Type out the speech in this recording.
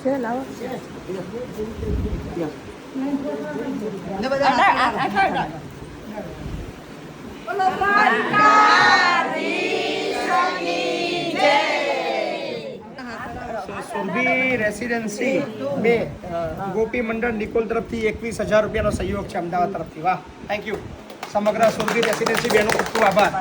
છે લાવો સુરભી રેસિડેન્સી 2 ગોપી મંડળ નિકોલ તરફથી 21,000 રૂપિયાનો સહયોગ છે અમદાવાદ તરફથી. વાહ, થેન્ક યુ સમગ્ર સુરભી રેસિડેન્સી બેનો ખૂબ ખૂબ આભાર.